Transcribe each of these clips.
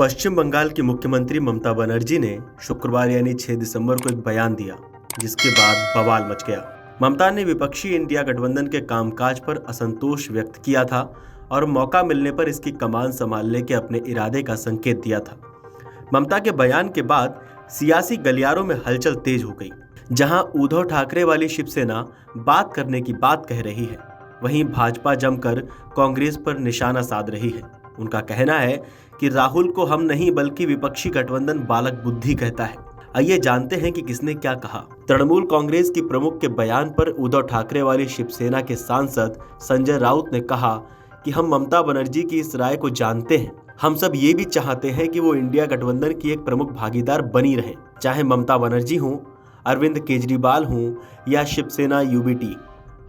पश्चिम बंगाल की मुख्यमंत्री ममता बनर्जी ने शुक्रवार यानी 6 दिसंबर को एक बयान दिया, जिसके बाद बवाल मच गया। ममता ने विपक्षी इंडिया गठबंधन के कामकाज पर असंतोष व्यक्त किया था और मौका मिलने पर इसकी कमान संभालने के अपने इरादे का संकेत दिया था। ममता के बयान के बाद सियासी गलियारों में हलचल तेज हो गई। जहां उद्धव ठाकरे वाली शिवसेना बात करने की बात कह रही है, वहीं भाजपा जमकर कांग्रेस पर निशाना साध रही है। उनका कहना है कि राहुल को हम नहीं बल्कि विपक्षी गठबंधन बालक बुद्धि कहता है। आइए जानते हैं कि किसने क्या कहा। तृणमूल कांग्रेस की प्रमुख के बयान पर उद्धव ठाकरे वाली शिवसेना के सांसद संजय राउत ने कहा कि हम ममता बनर्जी की इस राय को जानते हैं। हम सब ये भी चाहते हैं कि वो इंडिया गठबंधन की एक प्रमुख भागीदार बनी रहे, चाहे ममता बनर्जी हों, अरविंद केजरीवाल हों या शिवसेना यूबीटी।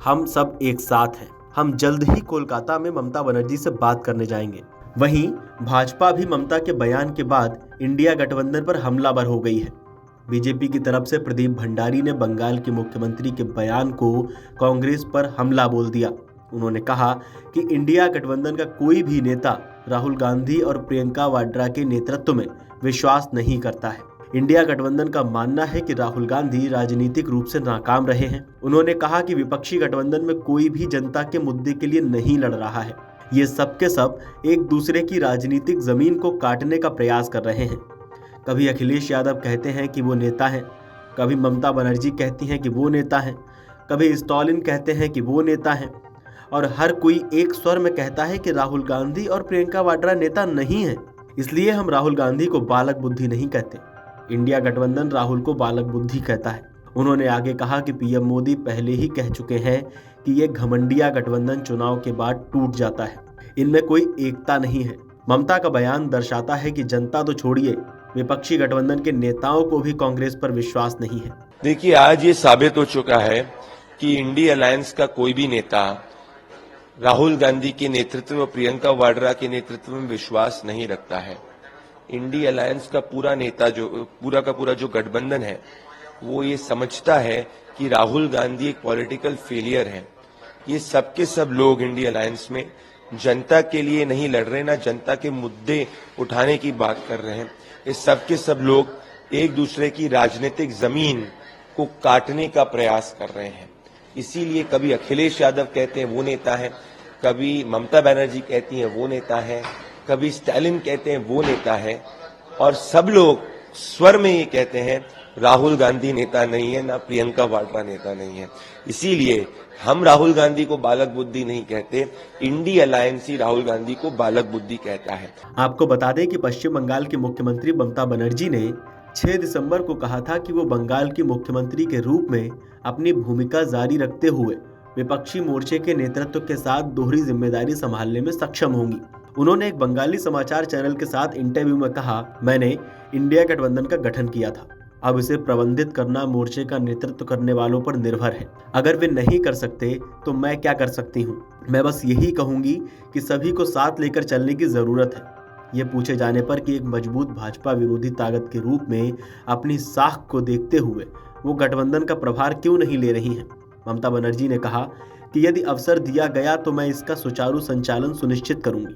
हम सब एक साथ हैं। हम जल्द ही कोलकाता में ममता बनर्जी से बात करने जाएंगे। वहीं भाजपा भी ममता के बयान के बाद इंडिया गठबंधन पर हमलावर हो गई है। बीजेपी की तरफ से प्रदीप भंडारी ने बंगाल के मुख्यमंत्री के बयान को कांग्रेस पर हमला बोल दिया। उन्होंने कहा कि इंडिया गठबंधन का कोई भी नेता राहुल गांधी और प्रियंका वाड्रा के नेतृत्व में विश्वास नहीं करता है। इंडिया गठबंधन का मानना है कि राहुल गांधी राजनीतिक रूप से नाकाम रहे हैं। उन्होंने कहा कि विपक्षी गठबंधन में कोई भी जनता के मुद्दे के लिए नहीं लड़ रहा है। ये सब के सब एक दूसरे की राजनीतिक जमीन को काटने का प्रयास कर रहे हैं। कभी अखिलेश यादव कहते हैं कि वो नेता हैं, कभी ममता बनर्जी कहती हैं कि वो नेता हैं, कभी स्टालिन कहते हैं कि वो नेता हैं, और हर कोई एक स्वर में कहता है कि राहुल गांधी और प्रियंका वाड्रा नेता नहीं है। इसलिए हम राहुल गांधी को बालक बुद्धि नहीं कहते। इंडिया गठबंधन राहुल को बालक बुद्धि कहता है। उन्होंने आगे कहा कि पीएम मोदी पहले ही कह चुके हैं कि ये घमंडिया गठबंधन चुनाव के बाद टूट जाता है। इनमें कोई एकता नहीं है। ममता का बयान दर्शाता है कि जनता तो छोड़िए, विपक्षी गठबंधन के नेताओं को भी कांग्रेस पर विश्वास नहीं है। देखिए, आज ये साबित हो चुका है कि इंडी अलायंस का कोई भी नेता राहुल गांधी के नेतृत्व व प्रियंका वाड्रा के नेतृत्व में विश्वास नहीं रखता है। इंडी अलायंस का पूरा नेता पूरा जो गठबंधन है, वो ये समझता है कि राहुल गांधी एक पॉलिटिकल फेलियर है। ये सब के सब लोग इंडी अलायंस में जनता के लिए नहीं लड़ रहे, ना जनता के मुद्दे उठाने की बात कर रहे हैं। ये सब के सब लोग एक दूसरे की राजनीतिक जमीन को काटने का प्रयास कर रहे हैं। इसीलिए कभी अखिलेश यादव कहते हैं वो नेता है, कभी ममता बनर्जी कहती हैं वो नेता है, कभी स्टालिन कहते हैं वो नेता है, और सब लोग स्वर में ये कहते हैं राहुल गांधी नेता नहीं है, ना प्रियंका वाड्रा नेता नहीं है। इसीलिए हम राहुल गांधी को बालक बुद्धि नहीं कहते, इंडी अलायंस ही राहुल गांधी को बालक बुद्धि कहता है। आपको बता दें कि पश्चिम बंगाल की मुख्यमंत्री ममता बनर्जी ने 6 दिसंबर को कहा था कि वो बंगाल की मुख्यमंत्री के रूप में अपनी भूमिका जारी रखते हुए विपक्षी मोर्चे के नेतृत्व के साथ दोहरी जिम्मेदारी संभालने में सक्षम होंगी। उन्होंने एक बंगाली समाचार चैनल के साथ इंटरव्यू में कहा, मैंने इंडिया गठबंधन का गठन किया था। अब इसे प्रबंधित करना मोर्चे का नेतृत्व करने वालों पर निर्भर है। अगर वे नहीं कर सकते तो मैं क्या कर सकती हूँ। मैं बस यही कहूंगी कि सभी को साथ लेकर चलने की जरूरत है। ये पूछे जाने पर कि एक मजबूत भाजपा विरोधी ताकत के रूप में अपनी साख को देखते हुए वो गठबंधन का प्रभार क्यों नहीं ले रही हैं, ममता बनर्जी ने कहा कि यदि अवसर दिया गया तो मैं इसका सुचारू संचालन सुनिश्चित करूंगी।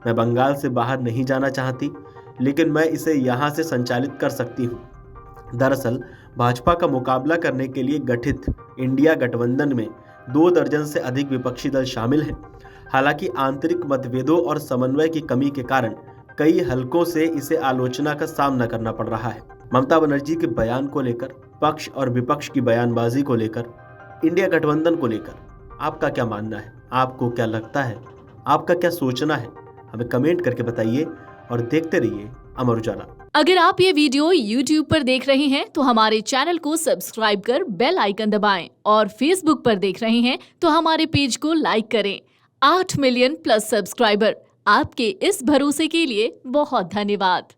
मैं बंगाल से बाहर नहीं जाना चाहती, लेकिन मैं इसे यहाँ से संचालित कर सकती हूँ। दरअसल भाजपा का मुकाबला करने के लिए गठित इंडिया गठबंधन में 2 दर्जन से अधिक विपक्षी दल शामिल हैं। हालांकि आंतरिक मतभेदों और समन्वय की कमी के कारण कई हलकों से इसे आलोचना का सामना करना पड़ रहा है। ममता बनर्जी के बयान को लेकर, पक्ष और विपक्ष की बयानबाजी को लेकर, इंडिया गठबंधन को लेकर आपका क्या मानना है? आपको क्या लगता है? आपका क्या सोचना है? हमें कमेंट करके बताइए और देखते रहिए अमर उजाला। अगर आप ये वीडियो YouTube पर देख रहे हैं तो हमारे चैनल को सब्सक्राइब कर बेल आइकन दबाएं, और Facebook पर देख रहे हैं तो हमारे पेज को लाइक करें। 8 मिलियन प्लस सब्सक्राइबर, आपके इस भरोसे के लिए बहुत धन्यवाद।